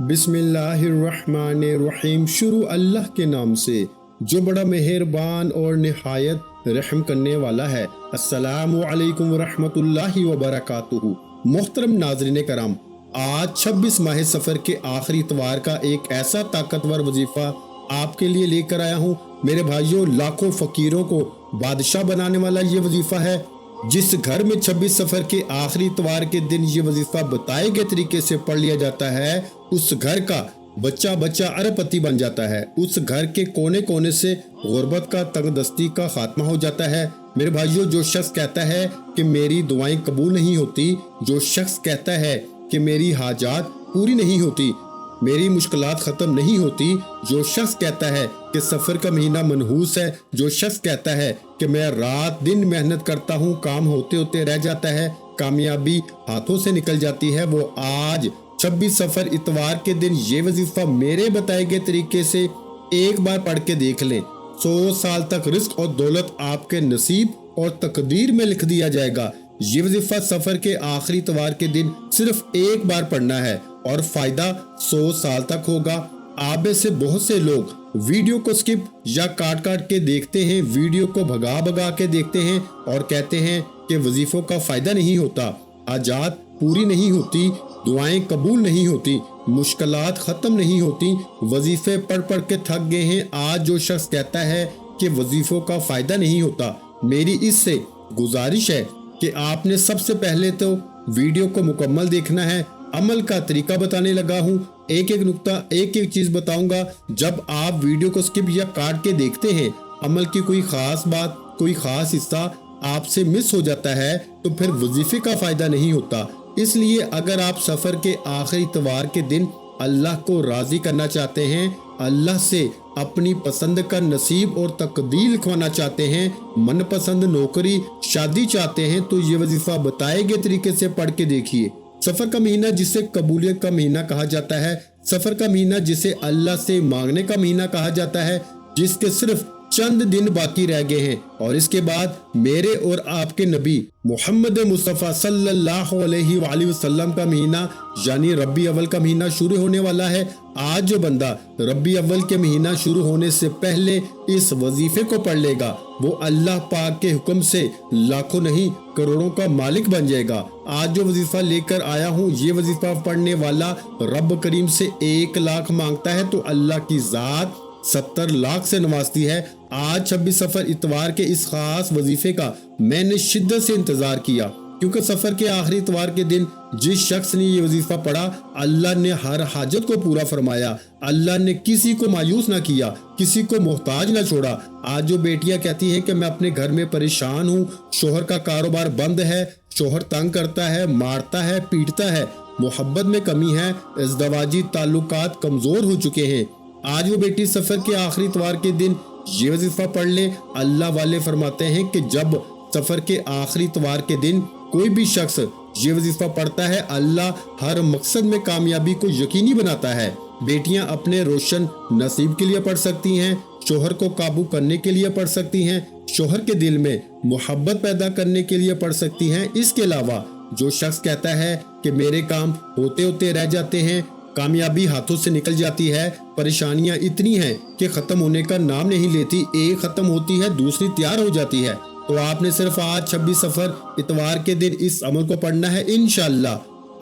बिस्मिल्लाहिर्रहमानिर्रहीम। शुरू अल्लाह के नाम से जो बड़ा मेहरबान और निहायत रहम करने वाला है। अस्सलामु अलैकुम वरहमतुल्लाहि वबरकातुहू। मोहतरम नाज़रीन कराम, आज 26 माह सफ़र के आखिरी इतवार का एक ऐसा ताकतवर वजीफ़ा आपके लिए लेकर आया हूँ। मेरे भाइयों, लाखों फ़कीरों को बादशाह बनाने वाला ये वजीफ़ा है। जिस घर में 26 सफ़र के आखिरी इतवार के दिन ये वजीफ़ा बताए गए तरीके से पढ़ लिया जाता है, उस घर का बच्चा बच्चा अरबपति बन जाता है। उस घर के कोने कोने से गुर्बत का, तंगदस्ती का खात्मा हो जाता है। मेरे भाइयों, जो शख्स कहता है कि मेरी दुआएं कबूल नहीं होती, जो शख्स कहता है कि मेरी हाजात पूरी नहीं होती, मेरी मुश्किलात ख़त्म नहीं होती, जो शख्स कहता है कि सफ़र का महीना मनहूस है, जो शख्स कहता है कि मैं रात दिन मेहनत करता हूँ, काम होते होते रह जाता है, कामयाबी हाथों से निकल जाती है, वो आज 26 सफ़र इतवार के दिन ये वजीफ़ा मेरे बताए गए तरीके से एक बार पढ़ के देख लें। 100 साल तक रिस्क और दौलत आपके नसीब और तकदीर में लिख दिया जाएगा। ये वजीफ़ा सफ़र के आखिरी इतवार के दिन सिर्फ एक बार पढ़ना है और फ़ायदा 100 साल तक होगा। आप में से बहुत से लोग वीडियो को स्किप या काट काट के देखते हैं, वीडियो को भगा भगा के देखते हैं और कहते हैं कि वजीफ़ों का फ़ायदा नहीं होता, हाजात पूरी नहीं होती, दुआएं कबूल नहीं होती, मुश्किलात ख़त्म नहीं होती, वजीफ़े पढ़ पढ़ के थक गए हैं। आज जो शख्स कहता है कि वजीफ़ों का फ़ायदा नहीं होता, मेरी इससे गुजारिश है कि आपने सबसे पहले तो वीडियो को मुकम्मल देखना है। अमल का तरीका बताने लगा हूँ, एक एक नुक्ता, एक एक चीज़ बताऊंगा। जब आप वीडियो को स्किप या काट के देखते हैं, अमल की कोई ख़ास बात, कोई ख़ास हिस्सा आपसे मिस हो जाता है, तो फिर वजीफ़े का फ़ायदा नहीं होता। इसलिए अगर आप सफ़र के आखिरी इतवार के दिन अल्लाह को राज़ी करना चाहते हैं, अल्लाह से अपनी पसंद का नसीब और तकदीर लिखवाना चाहते हैं, मनपसंद नौकरी, शादी चाहते हैं, तो ये वजीफ़ा बताए गए तरीके से पढ़ के देखिए। सफ़र का महीना जिसे कबूलियत का महीना कहा जाता है, सफ़र का महीना जिसे अल्लाह से मांगने का महीना कहा जाता है, जिसके सिर्फ चंद दिन बाकी रह गए हैं और इसके बाद मेरे और आपके नबी मोहम्मद मुस्तफ़ा सल्लल्लाहु अलैहि वसल्लम का महीना यानी रबी अव्वल का महीना शुरू होने वाला है। आज जो बंदा रबी अव्वल के महीना शुरू होने से पहले इस वजीफे को पढ़ लेगा, वो अल्लाह पाक के हुक्म से लाखों नहीं करोड़ों का मालिक बन जाएगा। आज जो वजीफा लेकर आया हूँ, ये वजीफा पढ़ने वाला रब करीम से 1 लाख मांगता है तो अल्लाह की ज़ात 70 लाख से नवाजती है। आज 26 सफ़र इतवार के इस खास वजीफे का मैंने शिद्दत से इंतजार किया, क्योंकि सफ़र के आखिरी इतवार के दिन जिस शख्स ने ये वजीफा पढ़ा, अल्लाह ने हर हाजत को पूरा फरमाया। अल्लाह ने किसी को मायूस ना किया, किसी को मोहताज ना छोड़ा। आज जो बेटियां कहती हैं कि मैं अपने घर में परेशान हूँ, शोहर का कारोबार बंद है, शोहर तंग करता है, मारता है, पीटता है, मोहब्बत में कमी है, इज़्दवाजी ताल्लुकात कमज़ोर हो चुके हैं, आज वो बेटी सफ़र के आखिरी इतवार के दिन ये वजीफा पढ़ ले। अल्लाह वाले फरमाते हैं कि जब सफ़र के आखिरी इतवार के दिन कोई भी शख्स ये वजीफा पढ़ता है, अल्लाह हर मकसद में कामयाबी को यकीनी बनाता है। बेटियां अपने रोशन नसीब के लिए पढ़ सकती हैं, शोहर को काबू करने के लिए पढ़ सकती हैं, शोहर के दिल में मोहब्बत पैदा करने के लिए पढ़ सकती हैं। इसके अलावा जो शख्स कहता है कि मेरे काम होते होते रह जाते हैं, कामयाबी हाथों से निकल जाती है, परेशानियां इतनी हैं कि ख़त्म होने का नाम नहीं लेती, एक ख़त्म होती है दूसरी तैयार हो जाती है, तो आपने सिर्फ आज 26 सफ़र इतवार के दिन इस अमल को पढ़ना है। इंशाअल्लाह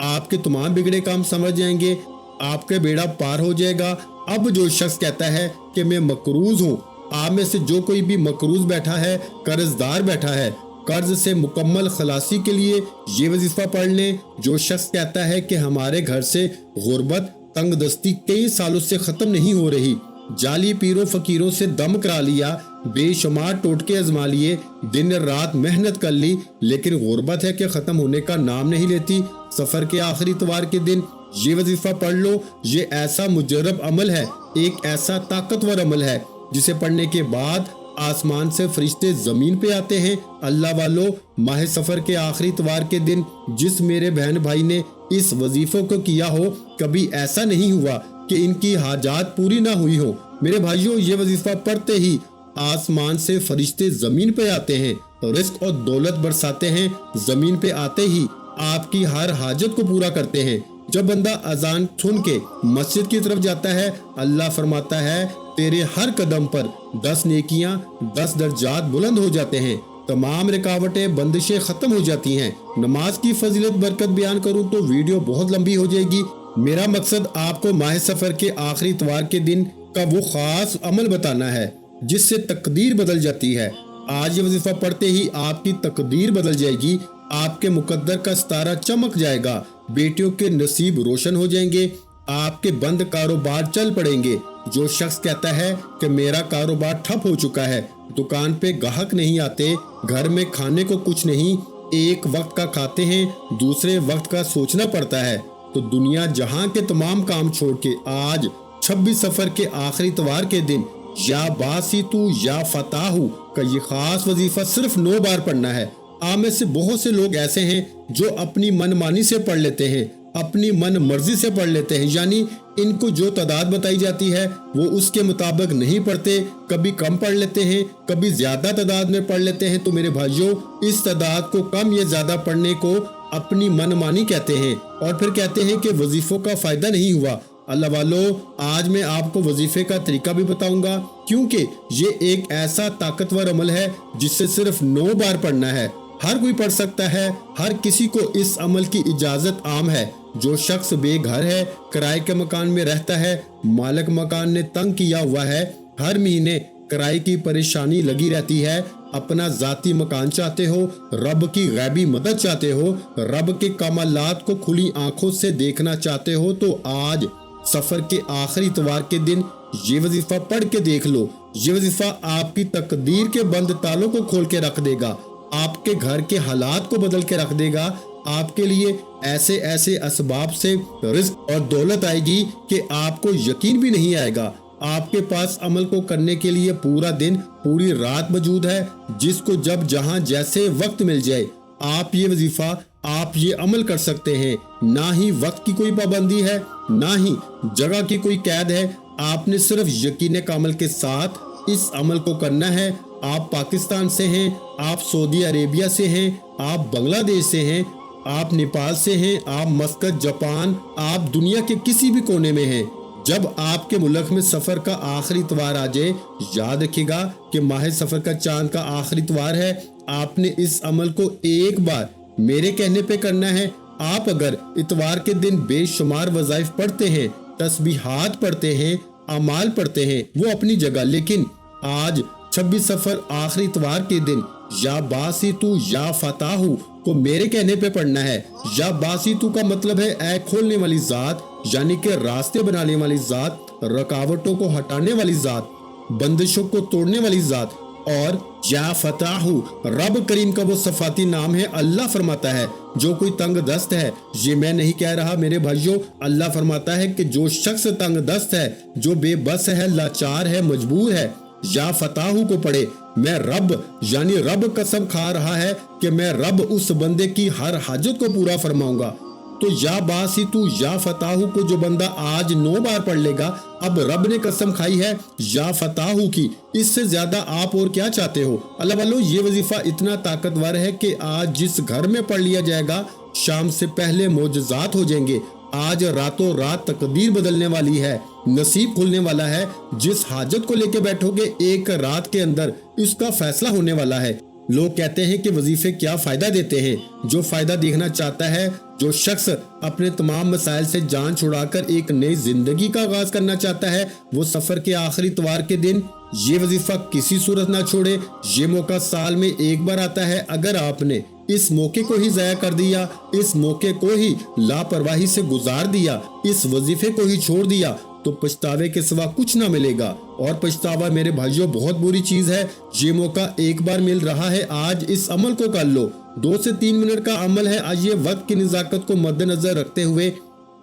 आपके तमाम बिगड़े काम समझ जाएंगे, आपके बेड़ा पार हो जाएगा। अब जो शख्स कहता है कि मैं मकरूज हूँ, आप में से जो कोई भी मकरूज बैठा है, कर्जदार बैठा है, कर्ज से मुकम्मल खलासी के लिए ये वजीफा पढ़ लें। जो शख्स कहता है कि हमारे घर से गुर्बत, तंगदस्ती कई सालों से ख़त्म नहीं हो रही, जाली पीरों फकीरों से दम करा लिया, बेशुमार टोटके आजमा लिए, दिन रात मेहनत कर ली, लेकिन गुर्बत है कि ख़त्म होने का नाम नहीं लेती, सफ़र के आखिरी इतवार के दिन ये वजीफा पढ़ लो। ये ऐसा मुजर्रब अमल है, एक ऐसा ताकतवर अमल है जिसे पढ़ने के बाद आसमान से फरिश्ते जमीन पे आते हैं। अल्लाह वालों, माह सफ़र के आखिरी इतवार के दिन जिस मेरे बहन भाई ने इस वजीफे को किया हो, कभी ऐसा नहीं हुआ कि इनकी हाजात पूरी ना हुई हो। मेरे भाइयों, ये वजीफा पढ़ते ही आसमान से फरिश्ते जमीन पे आते हैं, रिस्क और दौलत बरसाते हैं, जमीन पे आते ही आपकी हर हाजत को पूरा करते हैं। जब बंदा अजान सुन के मस्जिद की तरफ जाता है, अल्लाह फरमाता है तेरे हर कदम पर 10 नेकियां, 10 दर्जात बुलंद हो जाते हैं, तमाम रुकावटें बंदिशें खत्म हो जाती हैं। नमाज की फजीलत बरकत बयान करूं तो वीडियो बहुत लंबी हो जाएगी। मेरा मकसद आपको माह सफर के आखिरी इतवार के दिन का वो खास अमल बताना है जिससे तकदीर बदल जाती है। आज ये वजीफा पढ़ते ही आपकी तकदीर बदल जाएगी, आपके मुकद्दर का सितारा चमक जाएगा, बेटियों के नसीब रोशन हो जाएंगे, आपके बंद कारोबार चल पड़ेंगे। जो शख्स कहता है कि मेरा कारोबार ठप हो चुका है, दुकान पे ग्राहक नहीं आते, घर में खाने को कुछ नहीं, एक वक्त का खाते हैं, दूसरे वक्त का सोचना पड़ता है, तो दुनिया जहां के तमाम काम छोड़ के आज 26 सफर के आखिरी इतवार के दिन या बासितु या फताहु का ये खास वजीफा सिर्फ 9 बार पढ़ना है। आप में से बहुत से लोग ऐसे हैं जो अपनी मनमानी से पढ़ लेते हैं, अपनी मन मर्जी से पढ़ लेते हैं, यानी इनको जो तादाद बताई जाती है वो उसके मुताबिक नहीं पढ़ते, कभी कम पढ़ लेते हैं, कभी ज्यादा तादाद में पढ़ लेते हैं। तो मेरे भाइयों, इस तादाद को कम या ज्यादा पढ़ने को अपनी मनमानी कहते हैं और फिर कहते हैं कि वजीफों का फायदा नहीं हुआ। अल्लाह वालों, आज मैं आपको वजीफे का तरीका भी बताऊंगा, क्योंकि ये एक ऐसा ताकतवर अमल है जिससे सिर्फ 9 बार पढ़ना है। हर कोई पढ़ सकता है, हर किसी को इस अमल की इजाजत आम है। जो शख्स बेघर है, किराए के मकान में रहता है, मालिक मकान ने तंग किया हुआ है, हर महीने किराए की परेशानी लगी रहती है, अपना जाती मकान चाहते हो, रब की गैबी मदद चाहते हो, रब के कमालात को खुली आंखों से देखना चाहते हो, तो आज सफर के आखिरी इतवार के दिन ये वजीफा पढ़ के देख लो। ये वजीफा आपकी तकदीर के बंद तालों को खोल के रख देगा, आपके घर के हालात को बदल के रख देगा, आपके लिए ऐसे ऐसे असबाब से रिस्क और दौलत आएगी कि आपको यकीन भी नहीं आएगा। आपके पास अमल को करने के लिए पूरा दिन, पूरी रात मौजूद है, जिसको जब जहां जैसे वक्त मिल जाए आप ये वजीफा, आप ये अमल कर सकते हैं। ना ही वक्त की कोई पाबंदी है, ना ही जगह की कोई कैद है। आपने सिर्फ यकीन कामल के साथ इस अमल को करना है। आप पाकिस्तान से हैं, आप सऊदी अरेबिया से हैं, आप बांग्लादेश से हैं, आप नेपाल से हैं, आप मस्कत, जापान, आप दुनिया के किसी भी कोने में हैं, जब आपके मुल्क में सफर का आखिरी इतवार आ जाए, याद रखिएगा कि माह सफर का चांद का आखिरी इतवार है। आपने इस अमल को एक बार मेरे कहने पे करना है। आप अगर इतवार के दिन बेशुमार वज़ाइफ पढ़ते हैं, तस्बीहात पढ़ते हैं, अमाल पढ़ते हैं, वो अपनी जगह, लेकिन आज 26 सफर आखिरी इतवार के दिन या बासितु या फताहु को मेरे कहने पे पढ़ना है। या बासितु का मतलब है ऐ खोलने वाली जात, यानी कि रास्ते बनाने वाली जात, रुकावटों को हटाने वाली जात, बंदिशों को तोड़ने वाली जात। और या फताहु रब करीम का वो सफाती नाम है। अल्लाह फरमाता है जो कोई तंग दस्त है, ये मैं नहीं कह रहा मेरे भाइयों, अल्लाह फरमाता है कि जो शख्स तंग दस्त है, जो बेबस है, लाचार है, मजबूर है, या फताहु को पढ़े। मैं रब यानी रब कसम खा रहा है कि मैं रब उस बंदे की हर हाजत को पूरा फरमाऊंगा। तो या बासितु या फताहु को जो बंदा आज 9 बार पढ़ लेगा, अब रब ने कसम खाई है या फताहु की, इससे ज्यादा आप और क्या चाहते हो। अल्लाह वालों, ये वजीफा इतना ताकतवर है कि आज जिस घर में पढ़ लिया जाएगा, शाम से पहले मोजज़ात हो जाएंगे। आज रातों रात तकदीर बदलने वाली है, नसीब खुलने वाला है। जिस हाजत को लेके बैठोगे, एक रात के अंदर इसका फैसला होने वाला है। लोग कहते हैं कि वजीफे क्या फायदा देते हैं। जो फायदा देखना चाहता है, जो शख्स अपने तमाम मसाइल से जान छुड़ाकर एक नई जिंदगी का आगाज करना चाहता है, वो सफर के आखिरी इतवार के दिन ये वजीफा किसी सूरत ना छोड़े। ये मौका साल में एक बार आता है। अगर आपने इस मौके को ही जाया कर दिया, इस मौके को ही लापरवाही से गुजार दिया, इस वजीफे को ही छोड़ दिया, तो पछतावे के सिवा कुछ ना मिलेगा। और पछतावा मेरे भाइयों बहुत बुरी चीज है। ये मौका एक बार मिल रहा है, आज इस अमल को कर लो। 2 से 3 मिनट का अमल है। आज ये वक्त की निजाकत को मद्देनजर रखते हुए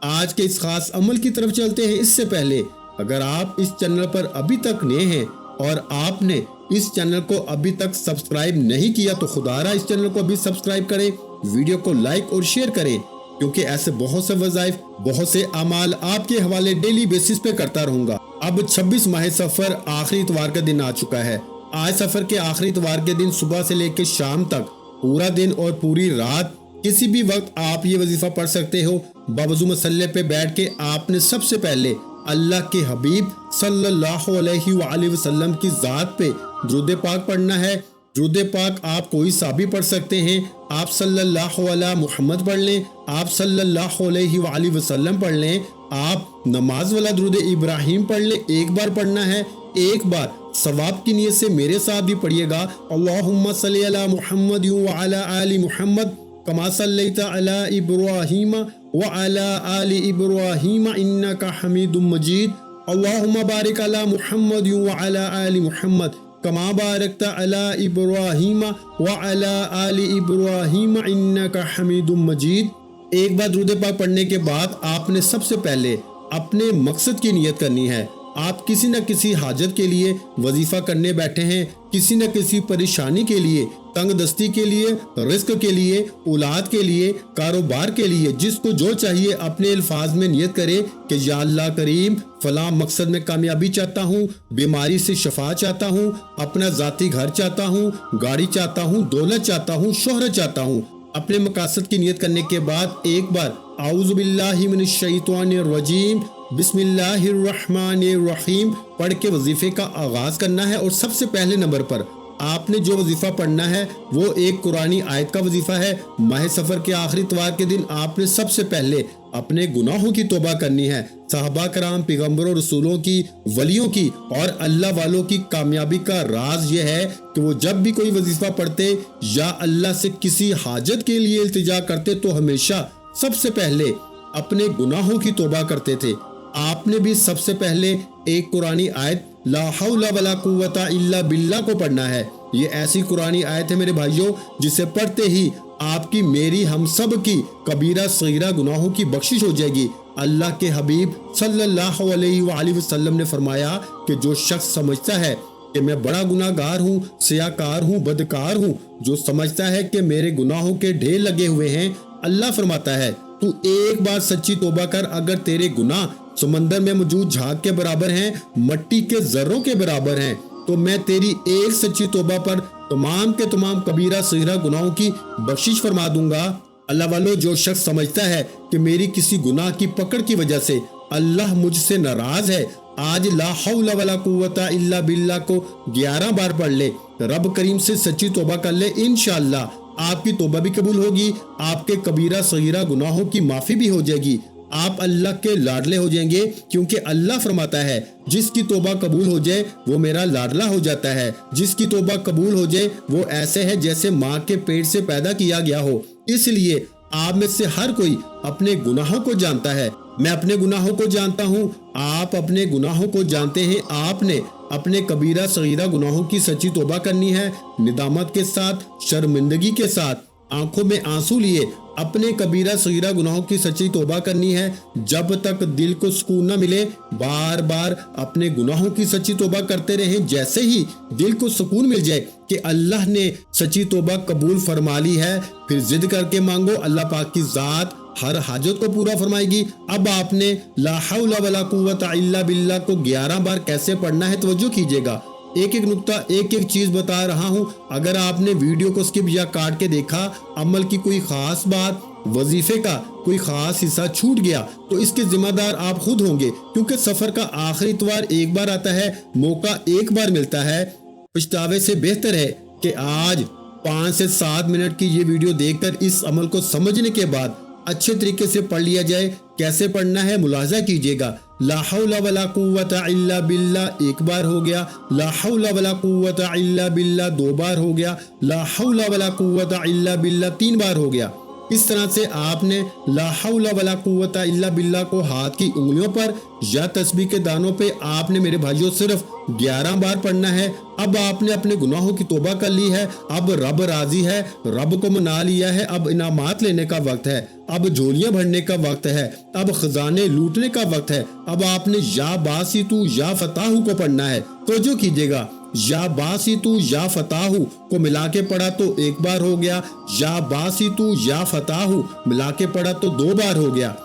आज के इस खास अमल की तरफ चलते हैं। इससे पहले अगर आप इस चैनल पर अभी तक नए हैं और आपने इस चैनल को अभी तक सब्सक्राइब नहीं किया, तो खुदारा इस चैनल को अभी सब्सक्राइब करें, वीडियो को लाइक और शेयर करें, क्योंकि ऐसे बहुत से वज़ाइफ, बहुत से अमाल आपके हवाले डेली बेसिस पे करता रहूंगा। अब 26 माह सफर आखिरी इतवार का दिन आ चुका है। आज सफर के आखिरी इतवार के दिन सुबह से लेकर शाम तक पूरा दिन और पूरी रात किसी भी वक्त आप ये वजीफा पढ़ सकते हो। बावजू मसल्ले पे बैठ के आपने सबसे पहले अल्लाह के हबीब सल्लल्लाहु अलैहि वसल्लम की ज़ात पे दुरूद पाक पढ़ना है। दुरूद पाक आप कोई सा भी पढ़ सकते हैं। आप सल्लल्लाहु अला मुहम्मद पढ़ लें, आप सल्लल्लाहु अलैहि वसल्लम पढ़ लें, आप नमाज वाला दुरूद इब्राहिम पढ़ लें। एक बार पढ़ना है, एक बार सवाब की नीयत से मेरे साथ भी पढ़िएगा। अल्लाहुम्मा सल्ली अला मुहम्मद व अला आलि मुहम्मद कमा सल्लैता अला इब्राहीम व अला आलि इब्राहीम इन्नका हमीदुम मजीद। अल्लाहुम्मा बारिक अला मुहम्मद व अला आलि मुहम्मद कमा बारकता अला इब्राहीम व अला आलि इब्राहीम इन्नका हमीदुम मजीद। एक बार दुरूद पाक पढ़ने के बाद आपने सबसे पहले अपने मकसद की नियत करनी है। आप किसी न किसी हाजत के लिए वजीफा करने बैठे हैं, किसी न किसी परेशानी के लिए, तंग दस्ती के लिए, रिस्क के लिए, औलाद के लिए, कारोबार के लिए, जिसको जो चाहिए अपने अल्फाज में नियत करे कि या अल्लाह करीम फलां मकसद में कामयाबी चाहता हूँ, बीमारी से शफा चाहता हूँ, अपना ज़ाती घर चाहता हूँ, गाड़ी चाहता हूँ, दौलत चाहता हूँ, शोहरत चाहता हूँ। अपने मकासद की नियत करने के बाद एक बार आऊज़ु बिल्लाहि मिनश शैतानिर रजीम बिस्मिल्लाहिर्रहमानिर्रहीम पढ़ के वजीफे का आगाज करना है। और सबसे पहले नंबर पर आपने जो वजीफा पढ़ना है वो एक कुरानी आयत का वजीफा है। माह सफर के आखिरी इतवार के दिन आपने सबसे पहले अपने गुनाहों की तौबा करनी है। सहाबा कराम, पैगंबरों, रसूलों की, वलियों की और अल्लाह वालों की कामयाबी का राज ये है कि वो जब भी कोई वजीफा पढ़ते या अल्लाह से किसी हाजत के लिए इल्तिजा करते तो हमेशा सबसे पहले अपने गुनाहों की तौबा करते थे। आपने भी सबसे पहले एक कुरानी आयत ला हौला वला कुव्वता इल्ला बिल्लाह को पढ़ना है। ये ऐसी कुरानी आयत है मेरे भाइयों जिसे पढ़ते ही आपकी, मेरी, हम सब की कबीरा सगीरा गुनाहों की बख्शिश हो जाएगी। अल्लाह के हबीब सल्लल्लाहु अलैहि वसल्लम ने फरमाया कि जो शख्स समझता है कि मैं बड़ा गुनाहगार हूँ, सियाकार हूँ, बदकार हूँ, जो समझता है कि मेरे गुनाहों के ढेर लगे हुए हैं, अल्लाह फरमाता है तू एक बार सच्ची तौबा कर। अगर तेरे गुनाह समंदर में मौजूद झाग के बराबर हैं, मट्टी के जर्रों के बराबर हैं, तो मैं तेरी एक सच्ची तौबा पर तमाम के तमाम कबीरा सगीरा गुनाहों की बख्शिश फरमा दूंगा। अल्लाह वालों, जो शख्स समझता है कि मेरी किसी गुनाह की पकड़ की वजह से अल्लाह मुझसे नाराज है, आज ला हौला वला कुव्वता इल्ला बिल्लाह को 11 बार पढ़ ले, रब करीम से सच्ची तौबा कर ले, इंशाअल्लाह आपकी तौबा भी कबूल होगी, आपके कबीरा सगीरा गुनाहों की माफी भी हो जाएगी, आप अल्लाह के लाडले हो जाएंगे। क्योंकि अल्लाह फरमाता है जिसकी तौबा कबूल हो जाए वो मेरा लाडला हो जाता है। जिसकी तौबा कबूल हो जाए वो ऐसे है जैसे माँ के पेट से पैदा किया गया हो। इसलिए आप में से हर कोई अपने गुनाहों को जानता है, मैं अपने गुनाहों को जानता हूँ, आप अपने गुनाहों को जानते हैं। आपने अपने कबीरा सगीरा गुनाहों की सच्ची तौबा करनी है, निदामत के साथ, शर्मिंदगी के साथ, आंखों में आंसू लिए अपने कबीरा सगीरा गुनाहों की सच्ची तौबा करनी है। जब तक दिल को सुकून न मिले बार बार अपने गुनाहों की सच्ची तौबा करते रहें। जैसे ही दिल को सुकून मिल जाए कि अल्लाह ने सच्ची तौबा कबूल फरमा ली है, फिर जिद करके मांगो, अल्लाह पाक की जात हर हाजत को पूरा फरमाएगी। अब आपने ला हौला वला कुव्वता इल्ला बिल्लाह को 11 बार कैसे पढ़ना है तवज्जो कीजिएगा। एक एक नुक्ता, एक एक चीज बता रहा हूँ। अगर आपने वीडियो को स्किप या काट के देखा, अमल की कोई खास बात, वजीफे का कोई खास हिस्सा छूट गया तो इसके जिम्मेदार आप खुद होंगे। क्योंकि सफर का आखिरी इतवार एक बार आता है, मौका एक बार मिलता है। पछतावे से बेहतर है कि आज 5 से 7 मिनट की ये वीडियो देखकर इस अमल को समझने के बाद अच्छे तरीके से पढ़ लिया जाए। कैसे पढ़ना है मुलाजा कीजिएगा। ला हौला वला कुव्वता इल्ला बिल्लाह 1 बार हो गया, ला हौला वला कुव्वता इल्ला बिल्लाह 2 बार हो गया, ला हौला वला कुव्वता इल्ला बिल्लाह 3 बार हो गया। इस तरह से आपने ला हौला वला कुव्वता इल्ला बिल्लाह को हाथ की उंगलियों पर या तस्बीह के दानों पे आपने मेरे भाइयों सिर्फ 11 बार पढ़ना है। अब आपने अपने गुनाहों की तौबा कर ली है, अब रब राजी है, रब को मना लिया है, अब इनामात लेने का वक्त है, अब झोलियां भरने का वक्त है, अब खजाने लूटने का वक्त है। अब आपने या बासितु या फताहु को पढ़ना है। तो जो कीजिएगा, या बासितु या फताहु को मिला के पढ़ा तो 1 बार हो गया, या बासितु या फताहु मिला के पढ़ा तो 2 बार हो गया,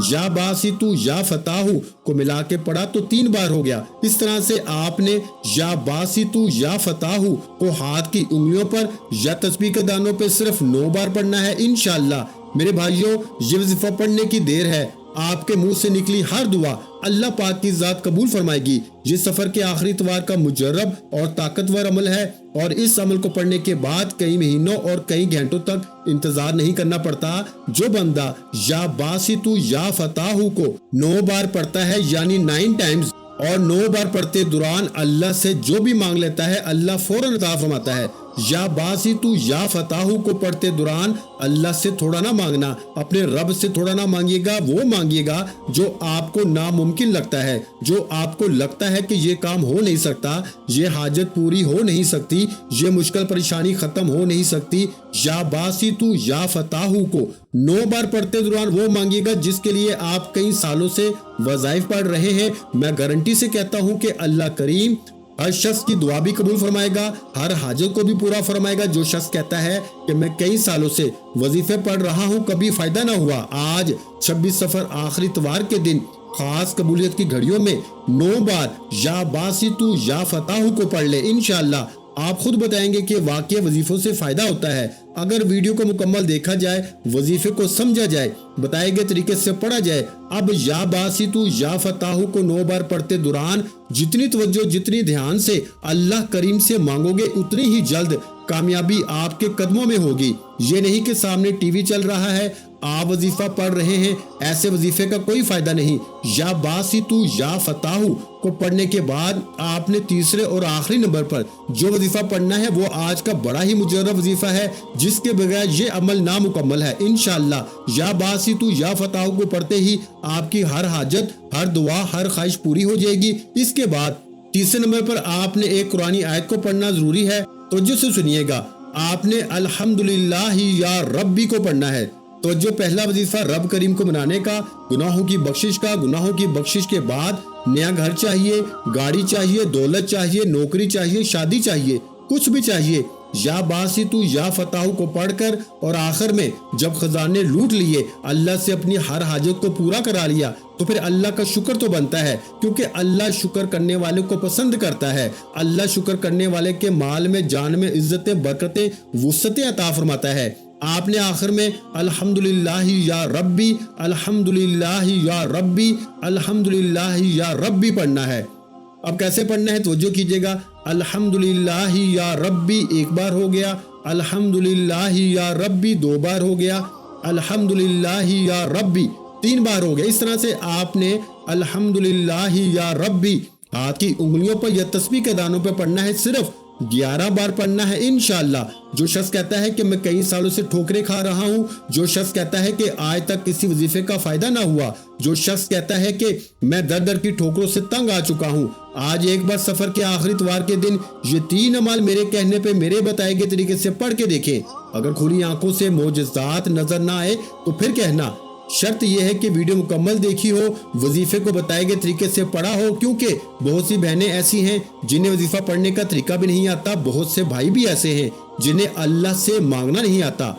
या बासितु या फताहु को मिला के पढ़ा तो 3 बार हो गया। इस तरह से आपने या बासितु या फताहु को हाथ की उंगलियों पर या तस्बीह के दानों पे सिर्फ 9 बार पढ़ना है। इंशाअल्लाह میرے بھائیوں، یہ وظیفہ پڑھنے کی دیر ہے، آپ کے منہ سے نکلی ہر دعا اللہ پاک کی ذات قبول فرمائے گی۔ یہ سفر کے آخری اتوار کا مجرب اور طاقتور عمل ہے، اور اس عمل کو پڑھنے کے بعد کئی مہینوں اور کئی گھنٹوں تک انتظار نہیں کرنا پڑتا۔ جو بندہ یا باسطو یا فتاحو کو 9 بار پڑھتا ہے، یعنی 9 ٹائمز، اور 9 بار پڑھتے دوران اللہ سے جو بھی مانگ لیتا ہے اللہ فوراً عطا فرماتا ہے۔ یا باسطو یا فتاحو کو پڑھتے دوران اللہ سے تھوڑا نہ مانگنا، اپنے رب سے تھوڑا نہ مانگیے گا، وہ مانگیے گا جو آپ کو ناممکن لگتا ہے، جو آپ کو لگتا ہے کہ یہ کام ہو نہیں سکتا، یہ حاجت پوری ہو نہیں سکتی، یہ مشکل پریشانی ختم ہو نہیں سکتی۔ یا باسطو یا فتاحو کو 9 بار پڑھتے دوران وہ مانگیے گا جس کے لیے آپ کئی سالوں سے وظائف پڑھ رہے ہیں۔ میں گارنٹی سے کہتا ہوں کہ اللہ کریم ہر شخص کی دعا بھی قبول فرمائے گا، ہر حاجت کو بھی پورا فرمائے گا۔ جو شخص کہتا ہے کہ میں کئی سالوں سے وظیفے پڑھ رہا ہوں، کبھی فائدہ نہ ہوا، آج 26 سفر آخری اتوار کے دن خاص قبولیت کی گھڑیوں میں 9 بار یا باسطو یا فتاحو کو پڑھ لے، انشاءاللہ آپ خود بتائیں گے کہ واقعی وظیفوں سے فائدہ ہوتا ہے۔ اگر ویڈیو کو مکمل دیکھا جائے، وظیفے کو سمجھا جائے، بتائے گئے طریقے سے پڑھا جائے، اب یا باسطو یا فتاحو کو 9 بار پڑھتے دوران جتنی توجہ، جتنی دھیان سے اللہ کریم سے مانگو گے، اتنی ہی جلد کامیابی آپ کے قدموں میں ہوگی۔ یہ نہیں کہ سامنے ٹی وی چل رہا ہے، آپ وظیفہ پڑھ رہے ہیں، ایسے وظیفے کا کوئی فائدہ نہیں۔ یا باسطو یا فتاحو کو پڑھنے کے بعد آپ نے تیسرے اور آخری نمبر پر جو وظیفہ پڑھنا ہے وہ آج کا بڑا ہی مجرب وظیفہ ہے، جس کے بغیر یہ عمل نامکمل ہے۔ انشاءاللہ یا باسطو یا فتاحو کو پڑھتے ہی آپ کی ہر حاجت، ہر دعا، ہر خواہش پوری ہو جائے گی۔ اس کے بعد تیسرے نمبر پر آپ نے ایک قرآنی آیت کو پڑھنا ضروری ہے، توجہ سے سنیے گا۔ آپ نے الحمدللہ یا ربی کو پڑھنا ہے۔ تو جو پہلا وظیفہ رب کریم کو منانے کا، گناہوں کی بخشش کا، گناہوں کی بخشش کے بعد نیا گھر چاہیے، گاڑی چاہیے، دولت چاہیے، نوکری چاہیے، شادی چاہیے، کچھ بھی چاہیے، یا باسطو یا فتاحو کو پڑھ کر اور آخر میں جب خزانے لوٹ لیے، اللہ سے اپنی ہر حاجت کو پورا کرا لیا، تو پھر اللہ کا شکر تو بنتا ہے، کیونکہ اللہ شکر کرنے والے کو پسند کرتا ہے۔ اللہ شکر کرنے والے کے مال میں، جان میں عزتیں، برکتیں، وسعتیں عطا فرماتا ہے۔ آپ نے آخر میں الحمدللہ یا ربی، الحمدللہ یا ربی، الحمدللہ یا ربی پڑھنا ہے۔ اب کیسے پڑھنا ہے توجہ کیجئے گا۔ الحمدللہ یا ربی 1 بار ہو گیا، الحمدللہ یا ربی 2 بار ہو گیا، الحمدللہ یا ربی 3 بار ہو گیا۔ اس طرح سے آپ نے الحمدللہ یا ربی ہاتھ کی انگلیوں پر یا تسبیح کے دانوں پر پڑھنا ہے، صرف 11 بار پڑھنا ہے انشاءاللہ۔ جو شخص کہتا ہے کہ میں کئی سالوں سے ٹھوکریں کھا رہا ہوں، جو شخص کہتا ہے کہ آج تک کسی وظیفے کا فائدہ نہ ہوا، جو شخص کہتا ہے کہ میں در در کی ٹھوکروں سے تنگ آ چکا ہوں، آج ایک بار سفر کے آخری اتوار کے دن یہ 3 اعمال میرے کہنے پہ، میرے بتائے گئے طریقے سے پڑھ کے دیکھیں۔ اگر کھلی آنکھوں سے معجزات نظر نہ آئے تو پھر کہنا۔ شرط یہ ہے کہ ویڈیو مکمل دیکھی ہو، وظیفے کو بتائے گئے طریقے سے پڑھا ہو، کیونکہ بہت سی بہنیں ایسی ہیں جنہیں وظیفہ پڑھنے کا طریقہ بھی نہیں آتا، بہت سے بھائی بھی ایسے ہیں جنہیں اللہ سے مانگنا نہیں آتا۔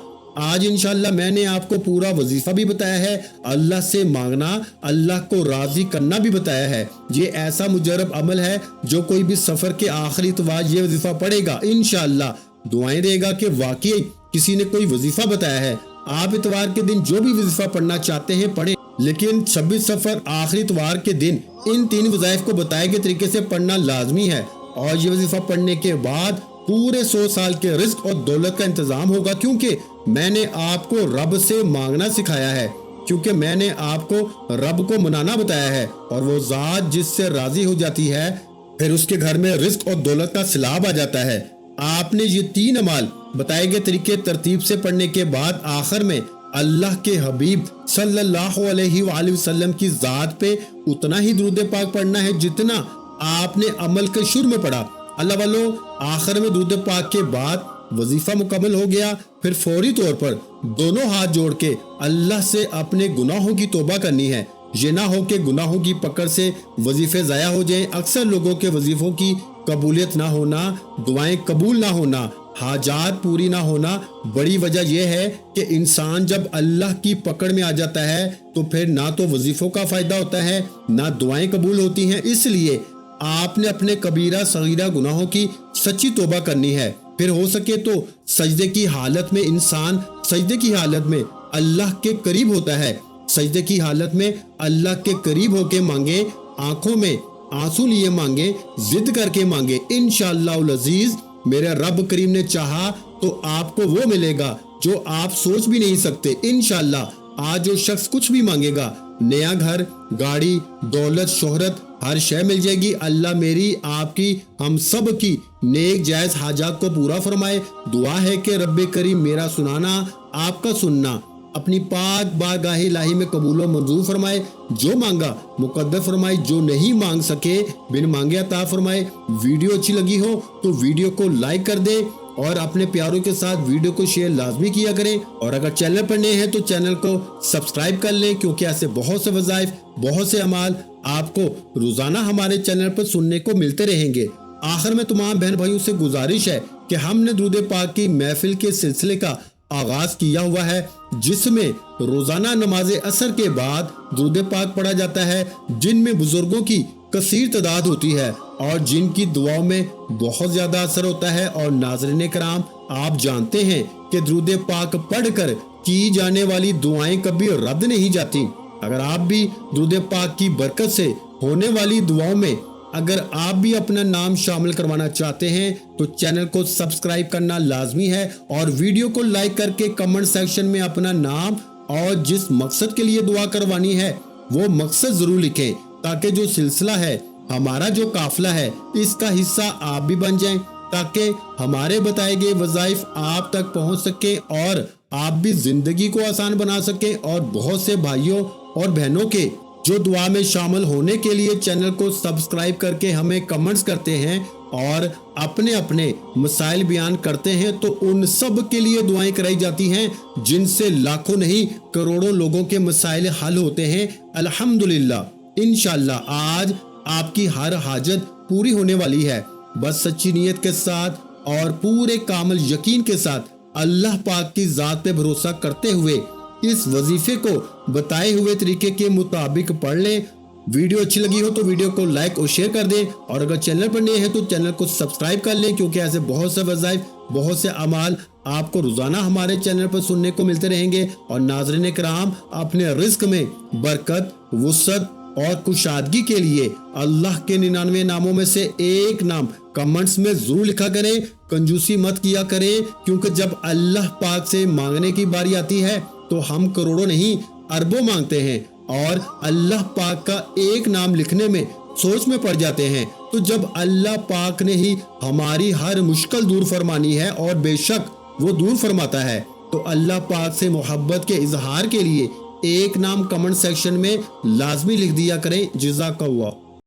آج انشاءاللہ میں نے آپ کو پورا وظیفہ بھی بتایا ہے، اللہ سے مانگنا، اللہ کو راضی کرنا بھی بتایا ہے۔ یہ ایسا مجرب عمل ہے، جو کوئی بھی سفر کے آخری اتوار یہ وظیفہ پڑھے گا انشاءاللہ دعائیں دے گا کہ واقعی کسی نے کوئی وظیفہ بتایا ہے۔ آپ اتوار کے دن جو بھی وظیفہ پڑھنا چاہتے ہیں پڑھیں، لیکن 26 سفر آخری اتوار کے دن ان 3 وظائف کو بتائے گئے طریقے سے پڑھنا لازمی ہے، اور یہ وظیفہ پڑھنے کے بعد پورے 100 سال کے رزق اور دولت کا انتظام ہوگا، کیونکہ میں نے آپ کو رب سے مانگنا سکھایا ہے، کیونکہ میں نے آپ کو رب کو منانا بتایا ہے، اور وہ ذات جس سے راضی ہو جاتی ہے پھر اس کے گھر میں رزق اور دولت کا سیلاب آ جاتا ہے۔ آپ نے یہ 3 اعمال بتائے گئے طریقے ترتیب سے پڑھنے کے بعد آخر میں اللہ کے حبیب صلی اللہ علیہ وآلہ وسلم کی ذات پہ اتنا ہی درود پاک پڑھنا ہے جتنا آپ نے عمل کے شروع میں پڑھا۔ اللہ والو، آخر میں درود پاک کے بعد وظیفہ مکمل ہو گیا، پھر فوری طور پر دونوں ہاتھ جوڑ کے اللہ سے اپنے گناہوں کی توبہ کرنی ہے۔ یہ نہ ہو کہ گناہوں کی پکڑ سے وظیفے ضائع ہو جائیں۔ اکثر لوگوں کے وظیفوں کی قبولیت نہ ہونا، دعائیں قبول نہ ہونا، حاجات پوری نہ ہونا، بڑی وجہ یہ ہے کہ انسان جب اللہ کی پکڑ میں آ جاتا ہے تو پھر نہ تو وظیفوں کا فائدہ ہوتا ہے، نہ دعائیں قبول ہوتی ہیں۔ اس لیے آپ نے اپنے کبیرہ صغیرہ گناہوں کی سچی توبہ کرنی ہے۔ پھر ہو سکے تو سجدے کی حالت میں انسان سجدے کی حالت میں اللہ کے قریب ہوتا ہے۔ سجدے کی حالت میں اللہ کے قریب ہو کے مانگے، آنکھوں میں آنسو لیے مانگے، ضد کر کے مانگے، انشاءاللہ العزیز میرے رب کریم نے چاہا تو آپ کو وہ ملے گا جو آپ سوچ بھی نہیں سکتے۔ انشاءاللہ آج جو شخص کچھ بھی مانگے گا، نیا گھر، گاڑی، دولت، شہرت، ہر شے مل جائے گی۔ اللہ میری، آپ کی، ہم سب کی نیک جائز حاجات کو پورا فرمائے۔ دعا ہے کہ رب کریم میرا سنانا، آپ کا سننا اپنی پاک بارگاہ الہی میں قبول و منظور فرمائے۔ جو مانگا مقدر فرمائے، جو نہیں مانگ سکے بن مانگے عطا فرمائے۔ ویڈیو اچھی لگی ہو تو ویڈیو کو لائک کر دیں اور اپنے پیاروں کے ساتھ ویڈیو کو شیئر لازمی کیا کریں، اور اگر چینل پر نئے ہیں تو چینل کو سبسکرائب کر لیں، کیونکہ ایسے بہت سے وظائف، بہت سے اعمال آپ کو روزانہ ہمارے چینل پر سننے کو ملتے رہیں گے۔ آخر میں تمام بہن بھائیوں سے گزارش ہے کہ ہم نے درود پاک کی محفل کے سلسلے کا آغاز کیا ہوا ہے، جس میں روزانہ نماز عصر کے بعد درود پاک پڑھا جاتا ہے، جن میں بزرگوں کی کثیر تعداد ہوتی ہے اور جن کی دعاؤں میں بہت زیادہ اثر ہوتا ہے۔ اور ناظرین کرام، آپ جانتے ہیں کہ درود پاک پڑھ کر کی جانے والی دعائیں کبھی رد نہیں جاتی۔ اگر آپ بھی درود پاک کی برکت سے ہونے والی دعاؤں میں اگر آپ بھی اپنا نام شامل کروانا چاہتے ہیں تو چینل کو سبسکرائب کرنا لازمی ہے، اور ویڈیو کو لائک کر کے کمنٹ سیکشن میں اپنا نام اور جس مقصد کے لیے دعا کروانی ہے وہ مقصد ضرور لکھیں، تاکہ جو سلسلہ ہے، ہمارا جو قافلہ ہے، اس کا حصہ آپ بھی بن جائیں، تاکہ ہمارے بتائے گئے وظائف آپ تک پہنچ سکیں اور آپ بھی زندگی کو آسان بنا سکیں۔ اور بہت سے بھائیوں اور بہنوں کے جو دعا میں شامل ہونے کے لیے چینل کو سبسکرائب کر کے ہمیں کمنٹس کرتے ہیں اور اپنے اپنے مسائل بیان کرتے ہیں، تو ان سب کے لیے دعائیں کرائی جاتی ہیں، جن سے لاکھوں نہیں کروڑوں لوگوں کے مسائل حل ہوتے ہیں الحمدللہ۔ انشاءاللہ آج آپ کی ہر حاجت پوری ہونے والی ہے، بس سچی نیت کے ساتھ اور پورے کامل یقین کے ساتھ اللہ پاک کی ذات پہ بھروسہ کرتے ہوئے اس وظیفے کو بتائے ہوئے طریقے کے مطابق پڑھ لیں۔ ویڈیو اچھی لگی ہو تو ویڈیو کو لائک اور شیئر کر دیں، اور اگر چینل پر نئے ہیں تو چینل کو سبسکرائب کر لیں، کیونکہ ایسے بہت سے وظائف، بہت سے اعمال آپ کو روزانہ ہمارے چینل پر سننے کو ملتے رہیں گے۔ اور ناظرین کرام، اپنے رزق میں برکت، وسعت اور کشادگی کے لیے اللہ کے 99 ناموں میں سے ایک نام کمنٹس میں ضرور لکھا کریں، کنجوسی مت کیا کریں، کیونکہ جب اللہ پاک سے مانگنے کی باری آتی ہے تو ہم کروڑوں نہیں اربوں مانگتے ہیں، اور اللہ پاک کا ایک نام لکھنے میں سوچ میں پڑ جاتے ہیں۔ تو جب اللہ پاک نے ہی ہماری ہر مشکل دور فرمانی ہے، اور بے شک وہ دور فرماتا ہے، تو اللہ پاک سے محبت کے اظہار کے لیے ایک نام کمنٹ سیکشن میں لازمی لکھ دیا کریں۔ جزاک اللہ۔